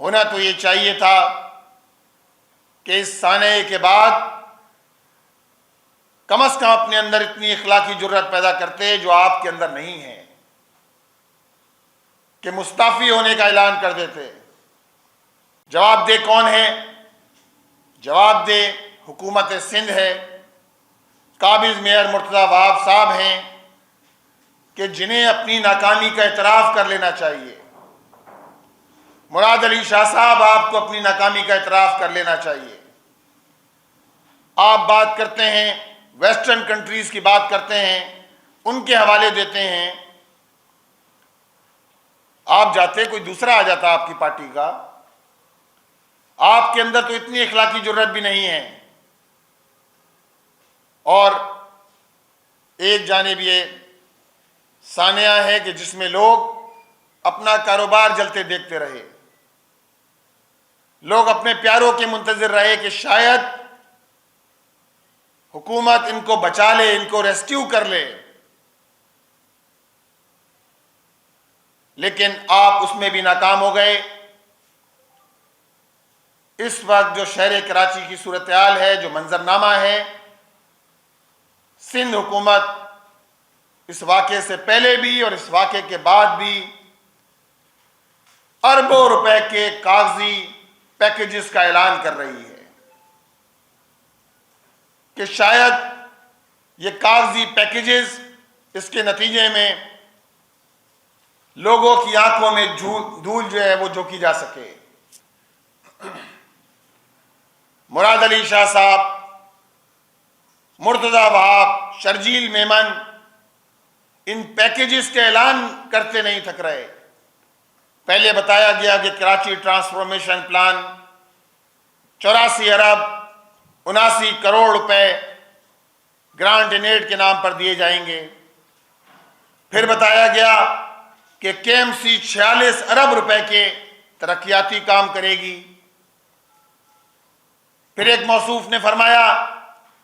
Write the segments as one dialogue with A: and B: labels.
A: ہونا تو یہ چاہیے تھا کہ اس سانحے کے بعد کم از کم اپنے اندر اتنی اخلاقی جرات پیدا کرتے جو آپ کے اندر نہیں ہے، کہ مستعفی ہونے کا اعلان کر دیتے۔ جواب دہ کون ہے؟ جواب دہ حکومت سندھ ہے، قابض میئر مرتضی وہاب صاحب ہیں، کہ جنہیں اپنی ناکامی کا اعتراف کر لینا چاہیے۔ مراد علی شاہ صاحب، آپ کو اپنی ناکامی کا اعتراف کر لینا چاہیے۔ آپ بات کرتے ہیں ویسٹرن کنٹریز کی، بات کرتے ہیں، ان کے حوالے دیتے ہیں، آپ جاتے کوئی دوسرا آ جاتا آپ کی پارٹی کا، آپ کے اندر تو اتنی اخلاقی جرات بھی نہیں ہے۔ اور ایک جانب یہ سانحہ ہے کہ جس میں لوگ اپنا کاروبار جلتے دیکھتے رہے، لوگ اپنے پیاروں کے منتظر رہے کہ شاید حکومت ان کو بچا لے، ان کو ریسکیو کر لے، لیکن آپ اس میں بھی ناکام ہو گئے۔ اس وقت جو شہر کراچی کی صورتحال ہے، جو منظرنامہ ہے، سندھ حکومت اس واقعے سے پہلے بھی اور اس واقعے کے بعد بھی اربوں روپے کے کاغذی پیکیجز کا اعلان کر رہی ہے، کہ شاید یہ کاغذی پیکیجز اس کے نتیجے میں لوگوں کی آنکھوں میں دھول جو ہے وہ جھونکی جا سکے۔ مراد علی شاہ صاحب، مرتضی وہاب، شرجیل میمن ان پیکیجز کے اعلان کرتے نہیں تھک رہے۔ پہلے بتایا گیا کہ کراچی ٹرانسفارمیشن پلان 84 ارب 79 کروڑ روپے گرانٹ ان ایڈ کے نام پر دیے جائیں گے۔ پھر بتایا گیا کہ کے ایم سی 46 ارب روپے کے ترقیاتی کام کرے گی۔ پھر ایک موصوف نے فرمایا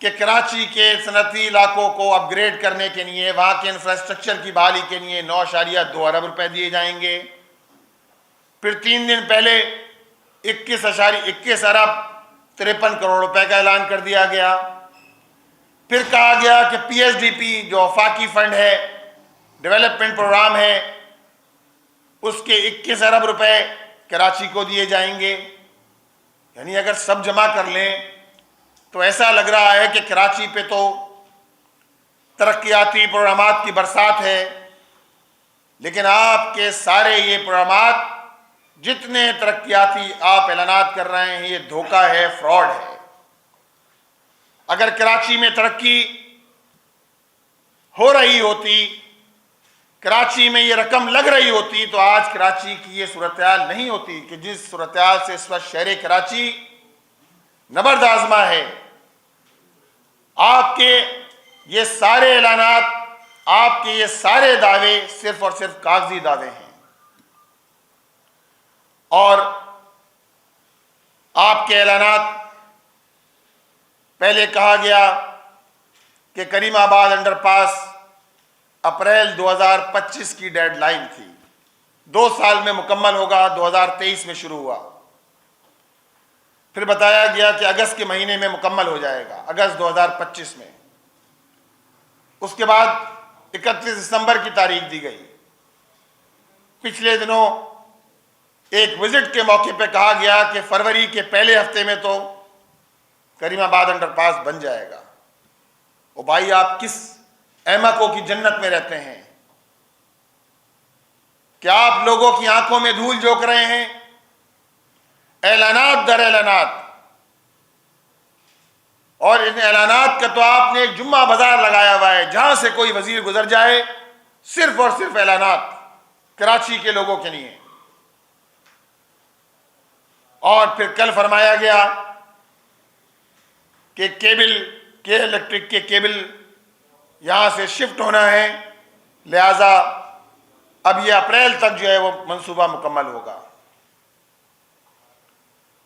A: کہ کراچی کے صنعتی علاقوں کو اپ گریڈ کرنے کے لیے، وہاں کے انفراسٹرکچر کی بحالی کے لیے 9.2 ارب روپے دیے جائیں گے۔ پھر 3 دن پہلے 21 ارب 53 کروڑ روپے کا اعلان کر دیا گیا۔ پھر کہا گیا کہ پی ایس ڈی پی جو وفاقی فنڈ ہے، ڈیولپمنٹ پروگرام ہے، اس کے 21 ارب روپے کراچی کو دیے جائیں گے۔ یعنی اگر سب جمع کر لیں تو ایسا لگ رہا ہے کہ کراچی پہ تو ترقیاتی پروگرامات کی برسات ہے، لیکن آپ کے سارے یہ پروگرامات، جتنے ترقیاتی آپ اعلانات کر رہے ہیں، یہ دھوکہ ہے، فراڈ ہے۔ اگر کراچی میں ترقی ہو رہی ہوتی، کراچی میں یہ رقم لگ رہی ہوتی، تو آج کراچی کی یہ صورتحال نہیں ہوتی کہ جس صورتحال سے اس وقت شہر کراچی نبرد آزما ہے۔ آپ کے یہ سارے اعلانات، آپ کے یہ سارے دعوے صرف اور صرف کاغذی دعوے ہیں، اور آپ کے اعلانات، پہلے کہا گیا کہ کریم آباد انڈر پاس اپریل 2025 کی ڈیڈ لائن تھی، 2 سال میں مکمل ہوگا، 2023 میں شروع ہوا۔ پھر بتایا گیا کہ اگست کے مہینے میں مکمل ہو جائے گا، اگست 2025 میں۔ اس کے بعد 31 دسمبر کی تاریخ دی گئی۔ پچھلے دنوں ایک وزٹ کے موقع پہ کہا گیا کہ فروری کے پہلے ہفتے میں تو کریم آباد انڈر پاس بن جائے گا۔ او بھائی، آپ کس احمقوں کی جنت میں رہتے ہیں؟ کیا آپ لوگوں کی آنکھوں میں دھول جھونک رہے ہیں؟ اعلانات در اعلانات، اور ان اعلانات کا تو آپ نے ایک جمعہ بازار لگایا ہوا ہے، جہاں سے کوئی وزیر گزر جائے صرف اور صرف اعلانات کراچی کے لوگوں کے لیے۔ اور پھر کل فرمایا گیا کہ کے الیکٹرک کے کیبل یہاں سے شفٹ ہونا ہے، لہذا اب یہ اپریل تک جو ہے وہ منصوبہ مکمل ہوگا۔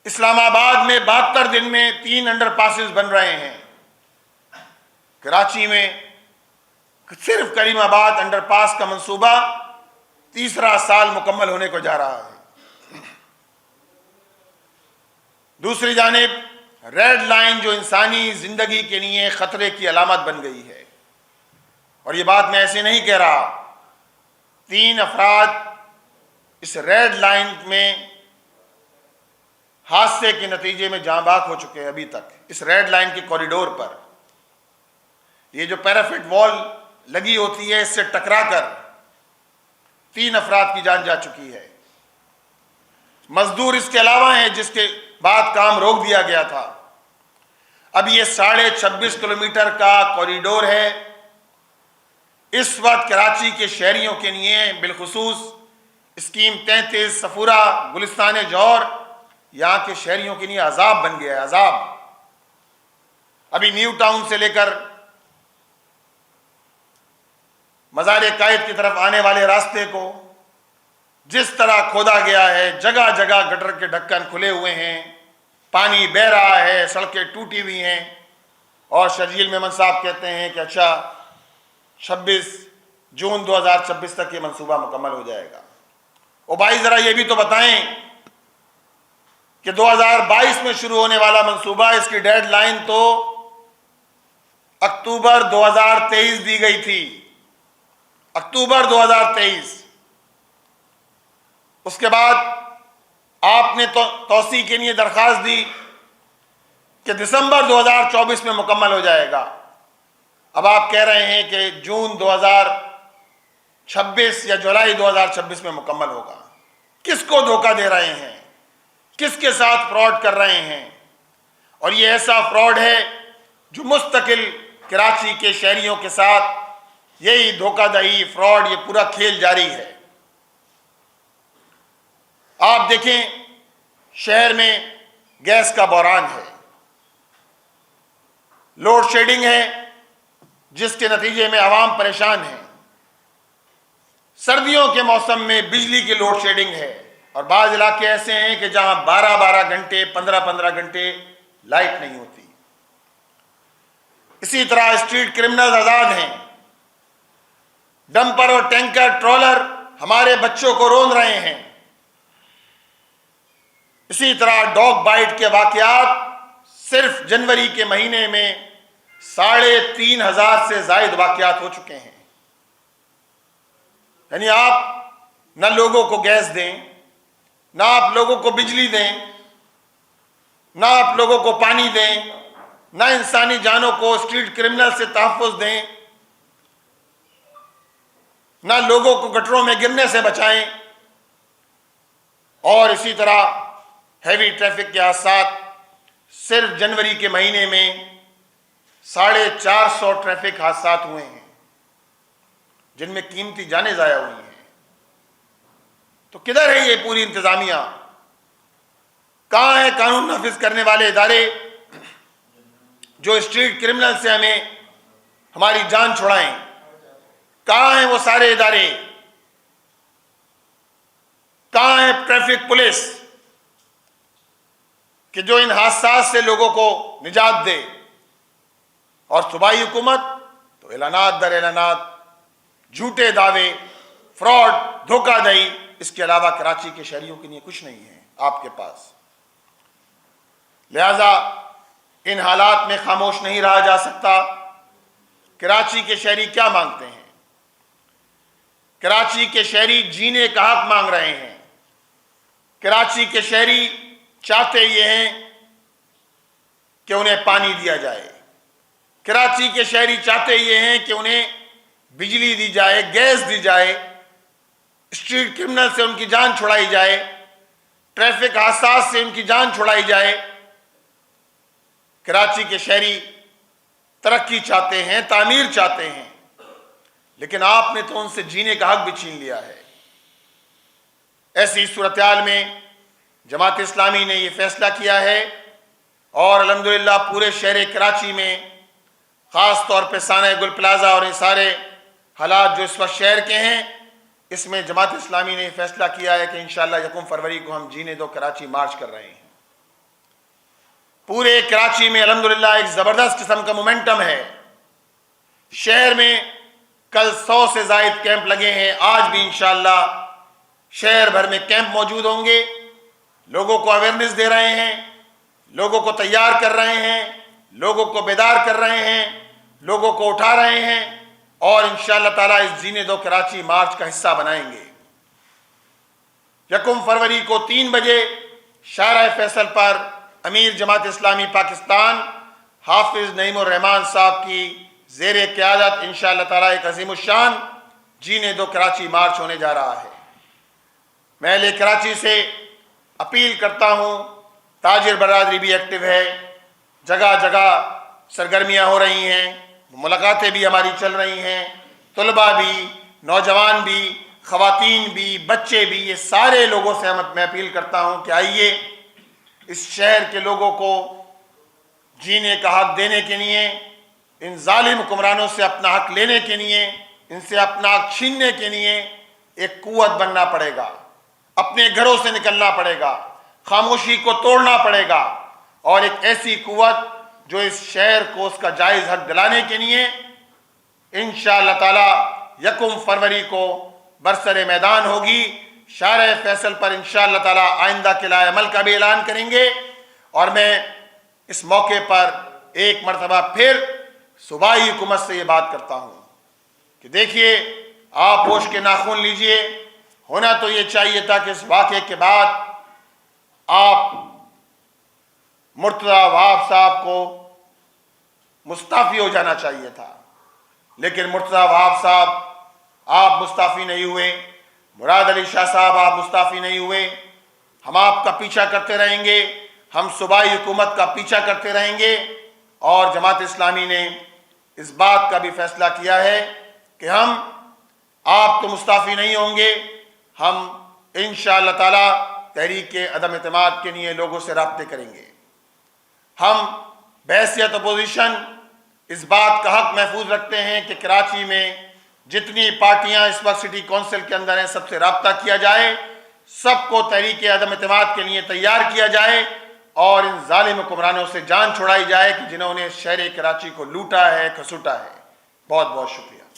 A: اسلام آباد میں 72 دن میں 3 انڈر پاسز بن رہے ہیں۔ کراچی میں صرف کریم آباد انڈر پاس کا منصوبہ تیسرا سال مکمل ہونے کو جا رہا ہے۔ دوسری جانب ریڈ لائن جو انسانی زندگی کے لیے خطرے کی علامت بن گئی ہے، اور یہ بات میں ایسے نہیں کہہ رہا، 3 افراد اس ریڈ لائن میں حادثے کے نتیجے میں جاں بحق ہو چکے ہیں ابھی تک، اس ریڈ لائن کے کوریڈور پر۔ یہ جو پیرافٹ وال لگی ہوتی ہے، اس سے ٹکرا کر 3 افراد کی جان جا چکی ہے۔ مزدور اس کے علاوہ ہیں جس کے بعد کام روک دیا گیا تھا۔ اب یہ 26.5 کلومیٹر کا کوریڈور ہے، اس وقت کراچی کے شہریوں کے لیے، بالخصوص اسکیم 33 صفورہ گلستان جوہر، یہاں کے شہریوں کے لیے عذاب بن گیا ہے، عذاب۔ ابھی نیو ٹاؤن سے لے کر مزار قائد کی طرف آنے والے راستے کو جس طرح کھودا گیا ہے، جگہ جگہ گٹر کے ڈھکن کھلے ہوئے ہیں، پانی بہہ رہا ہے، سڑکیں ٹوٹی ہوئی ہیں، اور شرجیل میمن صاحب کہتے ہیں کہ اچھا 26 جون 2026 تک یہ منصوبہ مکمل ہو جائے گا۔ اور بھائی ذرا یہ بھی تو بتائیں کہ 2022 میں شروع ہونے والا منصوبہ، اس کی ڈیڈ لائن تو اکتوبر 2023 دی گئی تھی، اکتوبر 2023۔ اس کے بعد آپ نے توسیع کے لیے درخواست دی کہ دسمبر 2024 میں مکمل ہو جائے گا۔ اب آپ کہہ رہے ہیں کہ جون 2026 یا جولائی 2026 میں مکمل ہوگا۔ کس کو دھوکہ دے رہے ہیں؟ کس کے ساتھ فراڈ کر رہے ہیں؟ اور یہ ایسا فراڈ ہے جو مستقل کراچی کے شہریوں کے ساتھ یہی دھوکہ دہی، فراڈ، یہ پورا کھیل جاری ہے۔ آپ دیکھیں شہر میں گیس کا بحران ہے، لوڈ شیڈنگ ہے جس کے نتیجے میں عوام پریشان ہیں، سردیوں کے موسم میں بجلی کی لوڈ شیڈنگ ہے، اور بعض علاقے ایسے ہیں کہ جہاں 12 گھنٹے 15 گھنٹے لائٹ نہیں ہوتی۔ اسی طرح اسٹریٹ کرمنل آزاد ہیں، ڈمپر اور ٹینکر ٹرولر ہمارے بچوں کو رون رہے ہیں۔ اسی طرح ڈاگ بائٹ کے واقعات صرف جنوری کے مہینے میں 3,500 سے زائد واقعات ہو چکے ہیں۔ یعنی آپ نہ لوگوں کو گیس دیں، نہ آپ لوگوں کو بجلی دیں، نہ آپ لوگوں کو پانی دیں، نہ انسانی جانوں کو اسٹریٹ کرمنل سے تحفظ دیں، نہ لوگوں کو گٹروں میں گرنے سے بچائیں، اور اسی طرح ہیوی ٹریفک کے حادثات صرف جنوری کے مہینے میں 450 ٹریفک حادثات ہوئے ہیں جن میں قیمتی جانیں ضائع ہوئی ہیں۔ تو کدھر ہے یہ پوری انتظامیہ؟ کہاں ہے قانون نافذ کرنے والے ادارے جو اسٹریٹ کرمنل سے ہماری جان چھڑائیں؟ کہاں ہیں وہ سارے ادارے؟ کہاں ہے ٹریفک پولیس کہ جو ان حادثات سے لوگوں کو نجات دے؟ اور صوبائی حکومت تو اعلانات در اعلانات، جھوٹے دعوے، فراڈ، دھوکہ دہی، اس کے علاوہ کراچی کے شہریوں کے لیے کچھ نہیں ہے آپ کے پاس۔ لہذا ان حالات میں خاموش نہیں رہا جا سکتا۔ کراچی کے شہری کیا مانگتے ہیں؟ کراچی کے شہری جینے کا حق مانگ رہے ہیں۔ کراچی کے شہری چاہتے یہ ہیں کہ انہیں پانی دیا جائے، کراچی کے شہری چاہتے یہ ہیں کہ انہیں بجلی دی جائے، گیس دی جائے، اسٹریٹ کرمنل سے ان کی جان چھڑائی جائے، ٹریفک حادثات سے ان کی جان چھڑائی جائے۔ کراچی کے شہری ترقی چاہتے ہیں، تعمیر چاہتے ہیں، لیکن آپ نے تو ان سے جینے کا حق بھی چھین لیا ہے۔ ایسی صورتحال میں جماعت اسلامی نے یہ فیصلہ کیا ہے، اور الحمدللہ پورے شہر کراچی میں، خاص طور پہ سانحہ گل پلازہ اور یہ سارے حالات جو اس وقت شہر کے ہیں، اس میں جماعت اسلامی نے یہ فیصلہ کیا ہے کہ انشاءاللہ 1 فروری کو ہم جینے دو کراچی مارچ کر رہے ہیں۔ پورے کراچی میں الحمدللہ ایک زبردست قسم کا مومنٹم ہے۔ شہر میں کل 100 سے زائد کیمپ لگے ہیں، آج بھی انشاءاللہ شہر بھر میں کیمپ موجود ہوں گے، لوگوں کو اویئرنیس دے رہے ہیں لوگوں کو تیار کر رہے ہیں، لوگوں کو بیدار کر رہے ہیں، لوگوں کو اٹھا رہے ہیں اور انشاءاللہ تعالیٰ اس جینے دو کراچی مارچ کا حصہ بنائیں گے۔ 1 فروری کو 3 بجے شارع فیصل پر امیر جماعت اسلامی پاکستان حافظ نعیم الرحمان صاحب کی زیر قیادت انشاءاللہ تعالیٰ ایک عظیم الشان جینے دو کراچی مارچ ہونے جا رہا ہے۔ میں اہل کراچی سے اپیل کرتا ہوں، تاجر برادری بھی ایکٹیو ہے، جگہ جگہ سرگرمیاں ہو رہی ہیں، ملاقاتیں بھی ہماری چل رہی ہیں، طلباء بھی، نوجوان بھی، خواتین بھی، بچے بھی، یہ سارے لوگوں سے میں اپیل کرتا ہوں کہ آئیے اس شہر کے لوگوں کو جینے کا حق دینے کے لیے، ان ظالم حکمرانوں سے اپنا حق لینے کے لیے، ان سے اپنا حق چھیننے کے لیے ایک قوت بننا پڑے گا، اپنے گھروں سے نکلنا پڑے گا، خاموشی کو توڑنا پڑے گا اور ایک ایسی قوت جو اس شہر کو اس کا جائز حق دلانے کے لیے انشاءاللہ تعالی 1 فروری کو برسر میدان ہوگی۔ شارع فیصل پر انشاءاللہ تعالی آئندہ قلعہ عمل کا بھی اعلان کریں گے، اور میں اس موقع پر ایک مرتبہ پھر صوبائی حکومت سے یہ بات کرتا ہوں کہ دیکھیے، آپ ہوش کے ناخن لیجئے۔ ہونا تو یہ چاہیے تھا کہ اس واقعے کے بعد آپ مرتضی وہاب صاحب کو مستعفی ہو جانا چاہیے تھا، لیکن مرتضی وہاب صاحب آپ مستعفی نہیں ہوئے، مراد علی شاہ صاحب آپ مستعفی نہیں ہوئے۔ ہم آپ کا پیچھا کرتے رہیں گے، ہم صوبائی حکومت کا پیچھا کرتے رہیں گے، اور جماعت اسلامی نے اس بات کا بھی فیصلہ کیا ہے کہ ہم آپ تو مستعفی نہیں ہوں گے، ہم انشاءاللہ تعالی تحریک عدم اعتماد کے لیے لوگوں سے رابطے کریں گے۔ ہم بحیثیت اپوزیشن اس بات کا حق محفوظ رکھتے ہیں کہ کراچی میں جتنی پارٹیاں اس وقت سٹی کونسل کے اندر ہیں سب سے رابطہ کیا جائے، سب کو تحریک عدم اعتماد کے لیے تیار کیا جائے اور ان ظالم حکمرانوں سے جان چھڑائی جائے کہ جنہوں نے شہر کراچی کو لوٹا ہے، کھسوٹا ہے۔ بہت بہت شکریہ۔